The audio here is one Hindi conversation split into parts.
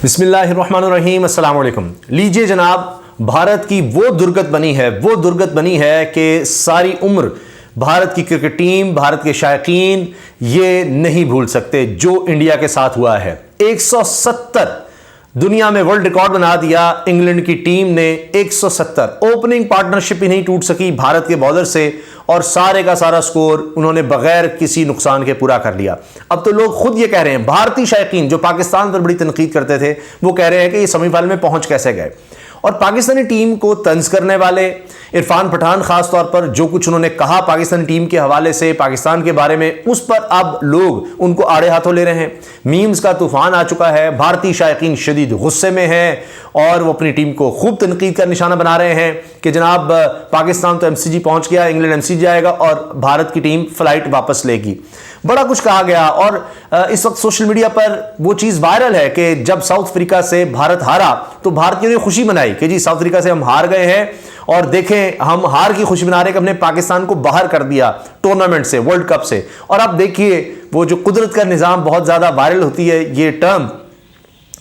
बिस्मिल्लाहिर्रहमानिर्रहीम, अस्सलाम वालेकुम। लीजिए जनाब, भारत की वो दुर्गत बनी है कि सारी उम्र भारत की क्रिकेट टीम, भारत के शायकीन ये नहीं भूल सकते जो इंडिया के साथ हुआ है। 170 दुनिया में वर्ल्ड रिकॉर्ड बना दिया इंग्लैंड की टीम ने। 170 ओपनिंग पार्टनरशिप ही नहीं टूट सकी भारत के बॉलर से, और सारे का सारा स्कोर उन्होंने बगैर किसी नुकसान के पूरा कर लिया। अब तो लोग खुद ये कह रहे हैं, भारतीय शायकीन जो पाकिस्तान पर बड़ी तनकीद करते थे वो कह रहे हैं कि ये सेमीफाइनल में पहुंच कैसे गए। और पाकिस्तानी टीम को तंज करने वाले इरफान पठान खास तौर पर जो कुछ उन्होंने कहा पाकिस्तानी टीम के हवाले से, पाकिस्तान के बारे में, उस पर अब लोग उनको आड़े हाथों ले रहे हैं। मीम्स का तूफान आ चुका है, भारतीय शायकीन शदीद गुस्से में हैं और वो अपनी टीम को खूब तनकीद का निशाना बना रहे हैं कि जनाब पाकिस्तान तो एमसीजी पहुंच गया, इंग्लैंड एमसीजी जाएगा और भारत की टीम फ्लाइट वापस लेगी। बड़ा कुछ कहा गया और इस वक्त सोशल मीडिया पर वो चीज़ वायरल है कि जब साउथ अफ्रीका से भारत हारा तो भारतीयों ने खुशी मनाई कि जी साउथ अफ्रीका से हम हार गए हैं, और देखें हम हार की खुशी मना रहे हैं कि हमने पाकिस्तान को बाहर कर दिया टूर्नामेंट से, वर्ल्ड कप से। और अब देखिए वो जो कुदरत का निज़ाम, बहुत ज़्यादा वायरल होती है ये टर्म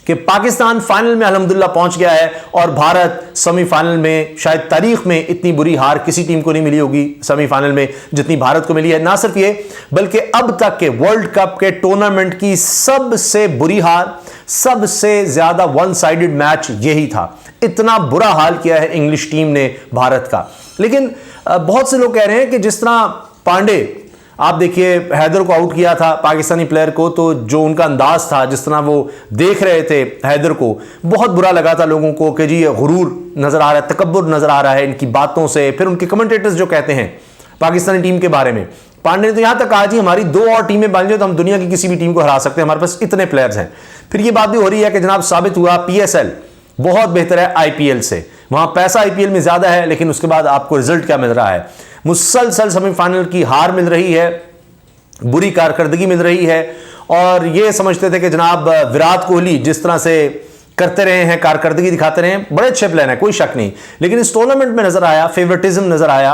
कि पाकिस्तान फाइनल में अल्हम्दुलिल्लाह पहुंच गया है और भारत सेमीफाइनल में, शायद तारीख में इतनी बुरी हार किसी टीम को नहीं मिली होगी सेमीफाइनल में जितनी भारत को मिली है। ना सिर्फ ये बल्कि अब तक के वर्ल्ड कप के टूर्नामेंट की सबसे बुरी हार, सबसे ज्यादा वन साइडेड मैच यही था। इतना बुरा हाल किया है इंग्लिश टीम ने भारत का। लेकिन बहुत से लोग कह रहे हैं कि जिस तरह पांडे, आप देखिए हैदर को आउट किया था पाकिस्तानी प्लेयर को, तो जो उनका अंदाज था, जिस तरह वो देख रहे थे हैदर को, बहुत बुरा लगा था लोगों को कि जी ये गुरूर नजर आ रहा है, तकब्बुर नजर आ रहा है इनकी बातों से। फिर उनके कमेंटेटर्स जो कहते हैं पाकिस्तानी टीम के बारे में, पांडे ने तो यहां तक कहा जी हमारी 2 और टीमें बन जाए तो हम दुनिया की किसी भी टीम को हरा सकते हैं, हमारे पास इतने प्लेयर्स हैं। फिर ये बात भी हो रही है कि जनाब साबित हुआ पीएसएल बहुत बेहतर है आईपीएल से, वहां पैसा आईपीएल में ज्यादा है, लेकिन उसके बाद आपको रिजल्ट क्या मिल रहा है? मुसलसल सेमीफाइनल की हार मिल रही है, बुरी कारकर्दगी मिल रही है। और ये समझते थे कि जनाब विराट कोहली जिस तरह से करते रहे हैं, कारकर्दगी दिखाते रहे हैं, बड़े अच्छे प्लान है, कोई शक नहीं। लेकिन इस टूर्नामेंट में नजर आया फेवरेटिज्म नजर आया,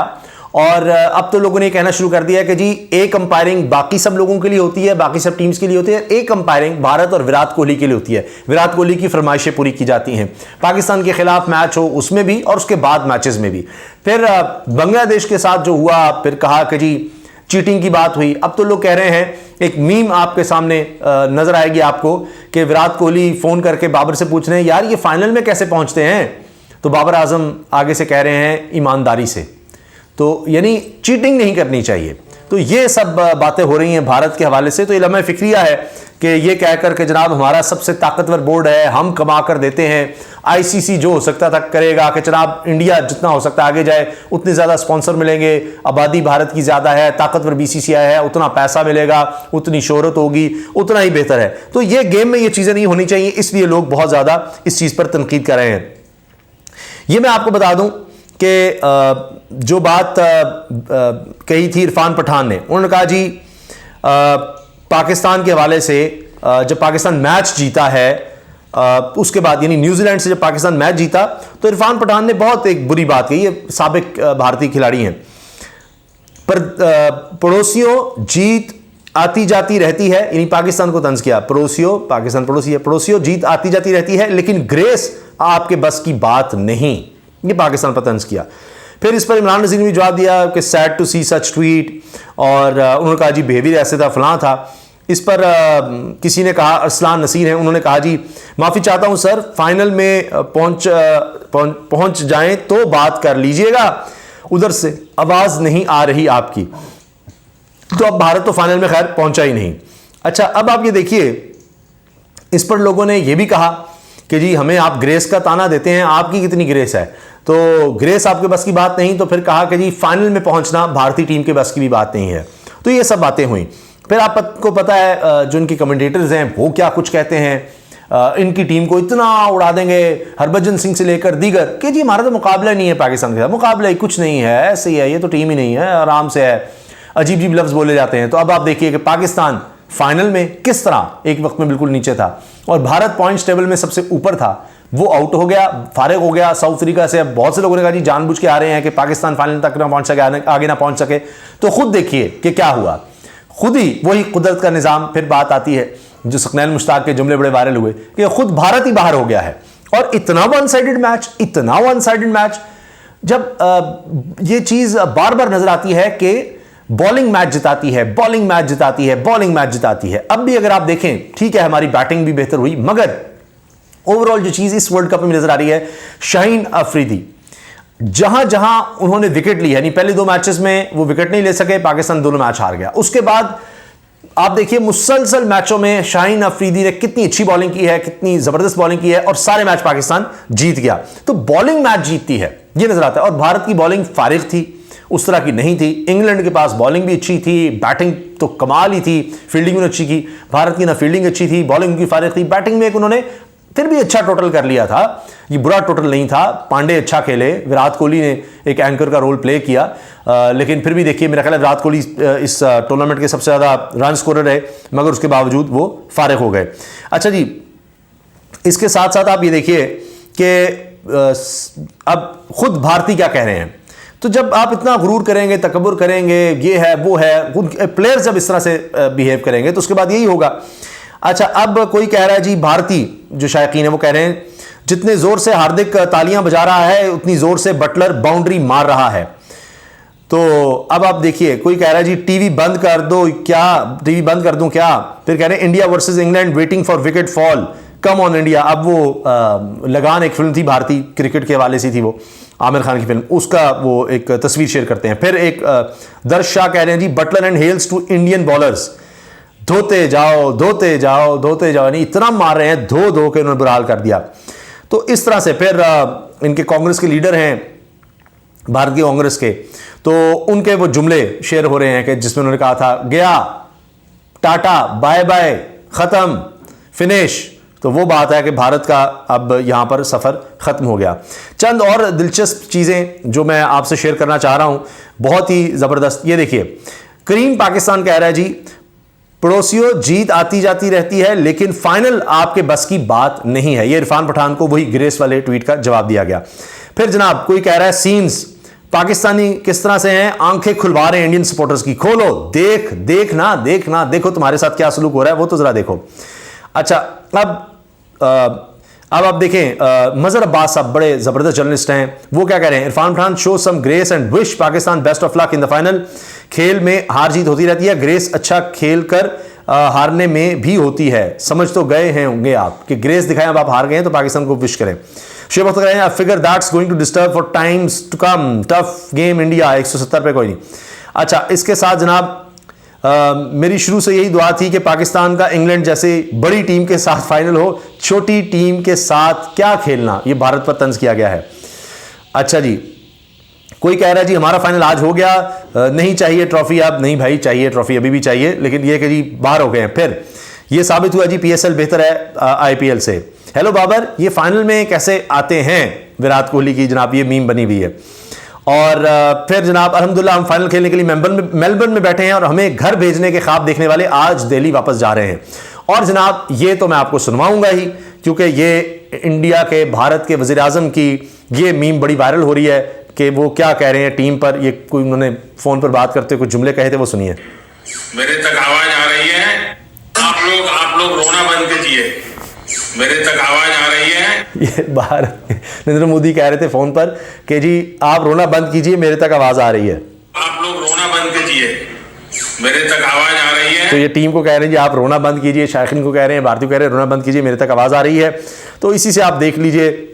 और अब तो लोगों ने कहना शुरू कर दिया कि जी एक अंपायरिंग बाकी सब लोगों के लिए होती है, बाकी सब टीम्स के लिए होती है, एक अंपायरिंग भारत और विराट कोहली के लिए होती है। विराट कोहली की फरमाइशें पूरी की जाती हैं, पाकिस्तान के खिलाफ मैच हो उसमें भी और उसके बाद मैचेस में भी। फिर बांग्लादेश के साथ जो हुआ, फिर कहा कि जी चीटिंग की बात हुई। अब तो लोग कह रहे हैं, एक मीम आपके सामने नजर आएगी आपको कि विराट कोहली फोन करके बाबर से पूछ रहे हैं यार ये फाइनल में कैसे पहुंचते हैं, तो बाबर आजम आगे से कह रहे हैं ईमानदारी से। तो यानी चीटिंग नहीं करनी चाहिए। तो ये सब बातें हो रही हैं भारत के हवाले से। तो ये लम्हा फिक्रिया है कि ये कहकर के जनाब हमारा सबसे ताकतवर बोर्ड है, हम कमा कर देते हैं, आईसीसी जो हो सकता था करेगा कि जनाब इंडिया जितना हो सकता है आगे जाए, उतने ज़्यादा स्पॉन्सर मिलेंगे, आबादी भारत की ज़्यादा है, ताकतवर बीसीसीआई है, उतना पैसा मिलेगा, उतनी शोहरत होगी, उतना ही बेहतर है। तो ये गेम में ये चीज़ें नहीं होनी चाहिए, इसलिए लोग बहुत ज़्यादा इस चीज़ पर तनकीद कर रहे हैं। ये मैं आपको बता दूं कि जो बात कही थी इरफान पठान ने, उन्होंने कहा जी पाकिस्तान के हवाले से जब पाकिस्तान मैच जीता है उसके बाद, यानी न्यूजीलैंड से जब पाकिस्तान मैच जीता तो इरफान पठान ने बहुत एक बुरी बात कही। ये साबिक भारतीय खिलाड़ी हैं, पर पड़ोसियों जीत आती जाती रहती है, यानी पाकिस्तान को तंज किया, पड़ोसियों, पाकिस्तान पड़ोसी है, पड़ोसियों जीत आती जाती रहती है लेकिन ग्रेस आपके बस की बात नहीं, ये पाकिस्तान पर तंज किया। फिर इस पर इमरान नज़ीर ने भी जवाब दिया कि sad to see such tweet, और उन्होंने कहा जी बिहेवियर ऐसे था, फलां था। इस पर किसी ने कहा, अरसलान नसीर हैं, उन्होंने कहा जी माफ़ी चाहता हूं सर, फाइनल में पहुंच जाएं तो बात कर लीजिएगा, उधर से आवाज़ नहीं आ रही आपकी। तो अब भारत तो फाइनल में खैर पहुंचा ही नहीं। अच्छा, अब आप ये देखिए, इस पर लोगों ने यह भी कहा कि जी हमें आप ग्रेस का ताना देते हैं, आपकी कितनी ग्रेस है, तो ग्रेस आपके बस की बात नहीं। तो फिर कहा कि जी फाइनल में पहुंचना भारतीय टीम के बस की भी बात नहीं है। तो ये सब बातें हुई। फिर आपको पता है जो इनके कमेंटेटर्स हैं वो क्या कुछ कहते हैं, इनकी टीम को इतना उड़ा देंगे, हरभजन सिंह से लेकर दीगर, कि जी हमारा तो मुकाबला नहीं है पाकिस्तान के साथ, मुकाबला ही कुछ नहीं है, ऐसे ही है, ये तो टीम ही नहीं है, आराम से है, अजीब अजीब लफ्ज़ बोले जाते हैं। तो अब आप देखिए कि पाकिस्तान फाइनल में किस तरह एक वक्त में बिल्कुल नीचे था और भारत पॉइंट्स टेबल में सबसे ऊपर था, वो आउट हो गया, फारिग हो गया साउथ अफ्रीका से। अब बहुत से लोगों ने कहा जी जानबूझ के आ रहे हैं कि पाकिस्तान फाइनल तक ना पहुंच सके, आगे ना पहुंच सके। तो खुद देखिए कि क्या हुआ, खुद ही वही कुदरत का निज़ाम। फिर बात आती है जो सकनैन मुश्ताक के जुमले बड़े वायरल हुए कि खुद भारत ही बाहर हो गया है। और इतना वन साइडेड मैच, जब ये चीज बार बार नजर आती है कि बॉलिंग मैच जिताती है। अब भी अगर आप देखें, ठीक है हमारी बैटिंग भी बेहतर हुई, मगर ओवरऑल जो चीज इस वर्ल्ड कप में नजर आ रही है, शाहीन अफरीदी जहां जहां उन्होंने विकेट ली, यानी पहले 2 मैचेस में वो विकेट नहीं ले सके, पाकिस्तान दोनों मैच हार गया। उसके बाद आप देखिए मुसलसल मैचों में शाहीन अफरीदी ने कितनी अच्छी बॉलिंग की है, कितनी जबरदस्त बॉलिंग की है, और सारे मैच पाकिस्तान जीत गया। तो बॉलिंग मैच जीतती है, यह नजर आता है। और भारत की बॉलिंग फारिग थी, उस तरह की नहीं थी। इंग्लैंड के पास बॉलिंग भी अच्छी थी, बैटिंग तो कमाल ही थी, फील्डिंग उन्होंने अच्छी की। भारत की ना फील्डिंग अच्छी थी, बॉलिंग उनकी फारिग थी। बैटिंग में एक उन्होंने फिर भी अच्छा टोटल कर लिया था, ये बुरा टोटल नहीं था। पांडे अच्छा खेले, विराट कोहली ने एक एंकर का रोल प्ले किया, लेकिन फिर भी देखिए मेरा ख्याल है विराट कोहली इस टूर्नामेंट के सबसे ज़्यादा रन स्कोरर रहे, मगर उसके बावजूद वो फारिग हो गए। अच्छा जी, इसके साथ साथ आप ये देखिए कि अब खुद भारती क्या कह रहे हैं। तो जब आप इतना गुरूर करेंगे, तकब्बुर करेंगे, ये है वो है, प्लेयर्स जब इस तरह से बिहेव करेंगे तो उसके बाद यही होगा। अच्छा, अब कोई कह रहा है जी, भारती जो शायकीन है वो कह रहे हैं जितने जोर से हार्दिक तालियां बजा रहा है उतनी जोर से बटलर बाउंड्री मार रहा है। तो अब आप देखिए, कोई कह रहा है जी टीवी बंद कर दो क्या, टीवी बंद कर दूं क्या। फिर कह रहे हैं India versus England waiting for wicket fall, come on India. अब वो लगान एक फिल्म थी भारतीय क्रिकेट के हवाले से थी, वो आमिर खान की फिल्म, उसका वो एक तस्वीर शेयर करते हैं। फिर एक दर्श शाह कह रहे हैं जी Butler and Hales to Indian bowlers, धोते जाओ, यानी इतना मार रहे हैं, धो के उन्होंने बुरा हाल कर दिया। तो इस तरह से फिर इनके कांग्रेस के लीडर हैं, भारतीय कांग्रेस के, तो उनके वो जुमले शेयर हो रहे हैं कि जिसमें उन्होंने कहा था गया, टाटा, बाय बाय, खत्म, फिनिश। तो वो बात है कि भारत का अब यहां पर सफर खत्म हो गया। चंद और दिलचस्प चीजें जो मैं आपसे शेयर करना चाह रहा हूं, बहुत ही जबरदस्त। ये देखिए, करीम पाकिस्तान कह रहा है जी पड़ोसियों जीत आती जाती रहती है लेकिन फाइनल आपके बस की बात नहीं है। ये इरफान पठान को वही ग्रेस वाले ट्वीट का जवाब दिया गया। फिर जनाब कोई कह रहा है सीन्स पाकिस्तानी किस तरह से हैं, आंखें खुलवा रहे हैं इंडियन सपोर्टर्स की, खोलो देखना देखो तुम्हारे साथ क्या सलूक हो रहा है, वो तो जरा देखो। अच्छा, अब आप देखें मजहर अब्बास साहब बड़े जबरदस्त जर्नलिस्ट हैं, वो क्या कह रहे हैं, Irfan Khan show some grace and wish Pakistan best of luck in the final. खेल में हार जीत होती रहती है, ग्रेस अच्छा खेल कर हारने में भी होती है। समझ तो गए हैं होंगे आप कि ग्रेस दिखाएं, अब आप हार गए हैं तो पाकिस्तान को विश करें। शेख वक्त करें I figure that's going to disturb for times to come, tough game India, 170 पे कोई नहीं। अच्छा, इसके साथ जनाब मेरी शुरू से यही दुआ थी कि पाकिस्तान का इंग्लैंड जैसे बड़ी टीम के साथ फाइनल हो, छोटी टीम के साथ क्या खेलना, ये भारत पर तंज किया गया है। अच्छा जी, कोई कह रहा है जी हमारा फाइनल आज हो गया, नहीं चाहिए ट्रॉफी अब, नहीं भाई चाहिए ट्रॉफी, अभी भी चाहिए, लेकिन ये कि जी बाहर हो गए हैं। फिर ये साबित हुआ जी पीएसएल बेहतर है आईपीएल से। हेलो बाबर, ये फाइनल में कैसे आते हैं विराट कोहली की जनाब ये मीम बनी हुई है। और फिर जनाब अल्हम्दुलिल्लाह हम फाइनल खेलने के लिए मेलबर्न में बैठे हैं और हमें घर भेजने के ख्वाब देखने वाले आज दिल्ली वापस जा रहे हैं। और जनाब ये तो मैं आपको सुनवाऊंगा ही, क्योंकि ये इंडिया के भारत के वज़ीर आज़म की ये मीम बड़ी वायरल हो रही है कि वो क्या कह रहे हैं टीम पर, ये कोई उन्होंने फोन पर बात करते कुछ जुमले कहे थे, वो सुनिए। मेरे तक आवाज आ रही है, आप लोग रोना बंद कीजिए, मेरे तक आवाज आ रही है। ये बाहर नरेंद्र मोदी कह रहे थे फोन पर कि जी आप रोना बंद कीजिए, मेरे तक आवाज आ रही है। आप लोग रोना बंद कीजिए, मेरे तक आवाज आ रही है। तो ये टीम को कह रहे हैं जी आप रोना बंद कीजिए, शायकीन को कह रहे हैं, भारती को कह रहे हैं रोना बंद कीजिए, मेरे तक आवाज आ रही है। तो इसी से आप देख लीजिए।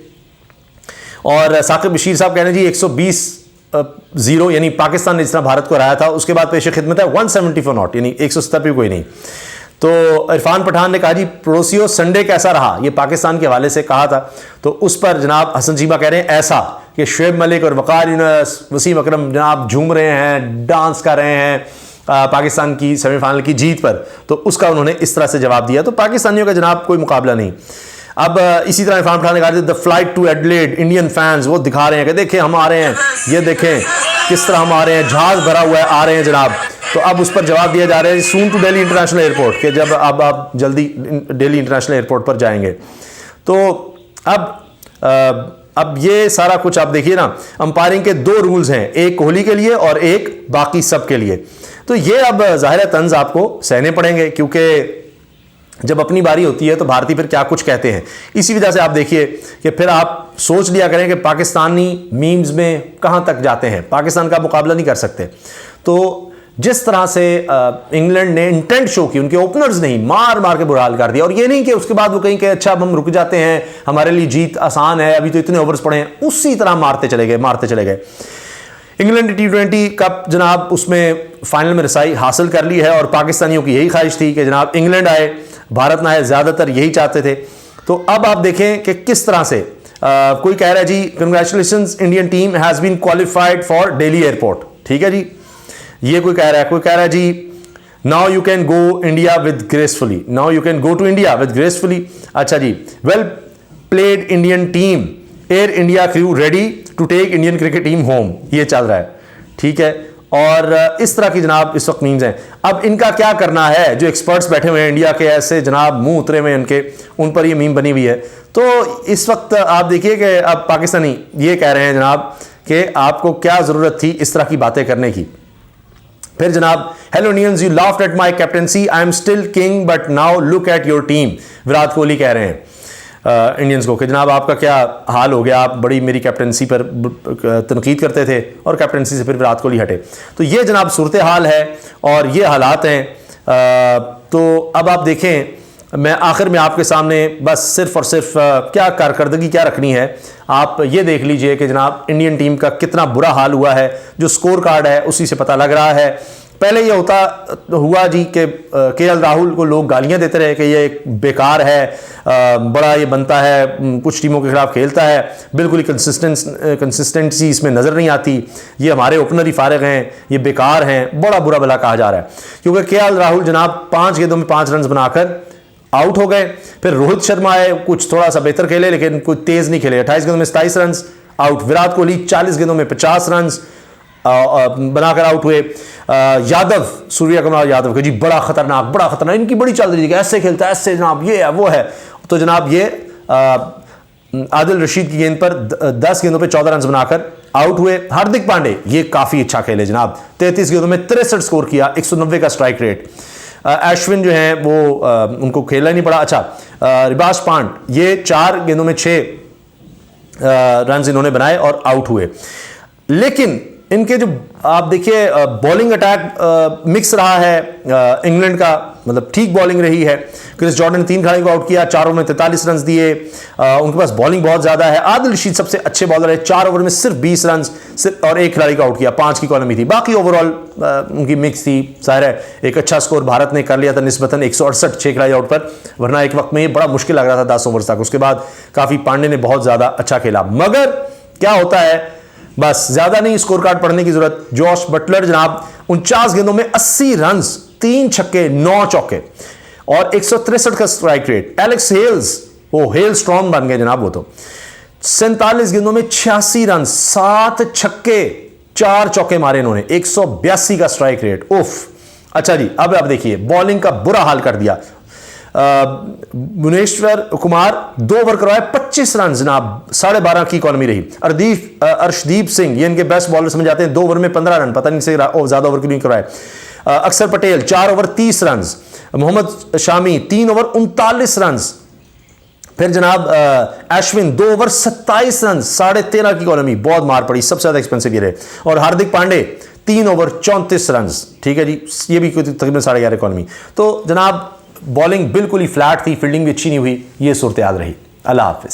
और साकिब बशीर साहब कह रहे हैं जी 120-0, यानी पाकिस्तान ने जितना भारत को हराया था उसके बाद पेश खिदमत है 174 नॉट, यानी 170 भी कोई नहीं। तो इरफान पठान ने कहा जी पड़ोसियों संडे कैसा रहा, ये पाकिस्तान के हवाले से कहा था। तो उस पर जनाब हसन चीमा कह रहे हैं ऐसा कि शुएब मलिक और वकार यूनुस, वसीम अकरम जनाब झूम रहे हैं, डांस कर रहे हैं पाकिस्तान की सेमीफाइनल की जीत पर। तो उसका उन्होंने इस तरह से जवाब दिया। तो पाकिस्तानियों का जनाब कोई मुकाबला नहीं। अब इसी तरह इरफान पठान ने कहा the flight to Adelaide, Indian fans वो दिखा रहे हैं कि देखें हम आ रहे हैं, ये देखें किस तरह हम आ रहे हैं, जहाज भरा हुआ है, आ रहे हैं जनाब। तो अब उस पर जवाब दिया जा रहा है soon to Delhi international airport, कि जब अब आप जल्दी दिल्ली इंटरनेशनल एयरपोर्ट पर जाएंगे। तो अब ये सारा कुछ आप देखिए ना, अंपायरिंग के 2 रूल्स हैं, एक कोहली के लिए और एक बाकी सब के लिए। तो ये अब ज़ाहिर तंज आपको सहने पड़ेंगे, क्योंकि जब अपनी बारी होती है तो भारतीय फिर क्या कुछ कहते हैं। इसी वजह से आप देखिए कि फिर आप सोच लिया करें कि पाकिस्तानी मीम्स में कहां तक जाते हैं, पाकिस्तान का मुकाबला नहीं कर सकते। तो जिस तरह से इंग्लैंड ने इंटेंट शो की, उनके ओपनर्स ने ही मार मार के बुरा हाल कर दिया, और ये नहीं कि उसके बाद वो कहीं कि अच्छा अब हम रुक जाते हैं, हमारे लिए जीत आसान है, अभी तो इतने ओवर्स पड़े हैं, उसी तरह मारते चले गए। इंग्लैंड ने T20 कप जनाब उसमें फाइनल में रसाई हासिल कर ली है, और पाकिस्तानियों की यही ख्वाहिश थी कि जनाब इंग्लैंड आए, भारत ना आए, ज़्यादातर यही चाहते थे। तो अब आप देखें कि किस तरह से कोई कह रहा है जी congratulations Indian team has been qualified for Delhi airport, ठीक है जी, ये कोई कह रहा है जी now you can go India with gracefully, now you can go to India with gracefully. अच्छा जी, well played Indian team, Air India crew ready to take Indian cricket team home, ये चल रहा है, ठीक है। और इस तरह की जनाब इस वक्त मीम्स हैं। अब इनका क्या करना है, जो एक्सपर्ट्स बैठे हुए हैं इंडिया के, ऐसे जनाब मुंह उतरे हुए इनके, उन पर ये मीम बनी हुई है। तो इस वक्त आप देखिए कि अब पाकिस्तानी ये कह रहे हैं जनाब कि आपको क्या ज़रूरत थी इस तरह की बातें करने की। फिर जनाब hello Indians, you laughed at my captaincy, I am still king but now look at your team. Virat Kohli कह रहे हैं इंडियंस को कि जनाब आपका क्या हाल हो गया, आप बड़ी मेरी कैप्टेंसी पर तनकीद करते थे और कैप्टेंसी से फिर विराट कोहली हटे। तो ये जनाब सूरत हाल है और ये हालात हैं। तो अब आप देखें, मैं आखिर में आपके सामने बस सिर्फ और सिर्फ क्या कारकर्दगी क्या रखनी है, आप ये देख लीजिए कि जनाब इंडियन टीम का कितना बुरा हाल हुआ है। जो स्कोर कार्ड है उसी से पता लग रहा है। पहले ये हुआ जी कि केएल राहुल को लोग गालियां देते रहे कि ये एक बेकार है, बड़ा ये बनता है, कुछ टीमों के खिलाफ खेलता है, बिल्कुल ही कंसिस्टेंसी इसमें नज़र नहीं आती, ये हमारे ओपनर ही फारिग हैं, ये बेकार हैं, बड़ा बुरा भला कहा जा रहा है। क्योंकि केएल राहुल जनाब 5 गेंदों में 5 रन बनाकर आउट हो गए। फिर रोहित शर्मा आए, कुछ थोड़ा सा बेहतर खेले लेकिन कुछ तेज नहीं खेले, 28 गेंदों में 27 रन आउट। विराट कोहली 40 गेंदों में 50 रन बनाकर आउट हुए। यादव, सूर्य कुमार यादव के जी बड़ा खतरनाक, इनकी बड़ी चल रही थी, ऐसे खेलता है, ऐसे जनाब ये है वो है। तो जनाब ये आदिल रशीद की गेंद पर 10 गेंदों पे 14 रन बनाकर आउट हुए। हार्दिक पांडे ये काफी अच्छा खेले जनाब, 33 गेंदों में 63 स्कोर किया, 190 का स्ट्राइक रेट। अश्विन जो है वो उनको खेला नहीं पड़ा। अच्छा, रिबास पांड ये 4 गेंदों में 6 रन इन्होंने बनाए और आउट हुए। लेकिन इनके जो आप देखिए बॉलिंग अटैक मिक्स रहा है इंग्लैंड का, मतलब ठीक बॉलिंग रही है। क्रिस जॉर्डन ने 3 खिलाड़ियों को आउट किया, 4 ओवर में 43 रन दिए। उनके पास बॉलिंग बहुत ज्यादा है। आदिल रशीद सबसे अच्छे बॉलर है, 4 ओवर में सिर्फ 20 रन और 1 खिलाड़ी को आउट किया, 5 की कॉलमी थी। बाकी ओवरऑल उनकी मिक्स थी। जाहिर है एक अच्छा स्कोर भारत ने कर लिया था निस्बतन 168 6 खिलाड़ी आउट पर, वरना एक वक्त में ये बड़ा मुश्किल लग रहा था 10 ओवर तक। उसके बाद काफी पांडे ने बहुत ज्यादा अच्छा खेला। मगर क्या होता है, बस ज्यादा नहीं स्कोर कार्ड पढ़ने की जरूरत। जॉश बटलर जनाब 49 गेंदों में 80 रन, 3 छक्के 9 चौके और 163 का स्ट्राइक रेट। एलेक्स हेल्स, वो हेल स्ट्रॉन्ग बन गए जनाब, वो तो 47 गेंदों में 86 रन, 7 छक्के 4 चौके मारे इन्होंने, 182 का स्ट्राइक रेट। उफ। अच्छा जी, अब आप देखिए बॉलिंग का बुरा हाल कर दिया। भुवनेश्वर कुमार 2 ओवर करवाए, 25 रन जनाब, 12.5 की इकॉनमी रही। अर्शदीप सिंह ये इनके बेस्ट बॉलर समझ जाते हैं, 2 ओवर में 15 रन, पता नहीं से ज्यादा ओवर क्यों नहीं करवाए। Akshar Patel 4 over 30 run. Mohammed Shami 3 over 39 run. फिर जनाब अश्विन 2 ओवर 27 रन, 13.5 की इकॉनमी, बहुत मार पड़ी, सबसे ज्यादा एक्सपेंसिव ये रहे। और हार्दिक पांडे 3 ओवर 34 रन, ठीक है जी, ये भी तकरीबन 11.5 इकॉनमी। तो जनाब बॉलिंग बिल्कुल ही फ्लैट थी, फील्डिंग भी अच्छी नहीं हुई, ये सूरत हाल रही। अल्लाह हाफिज।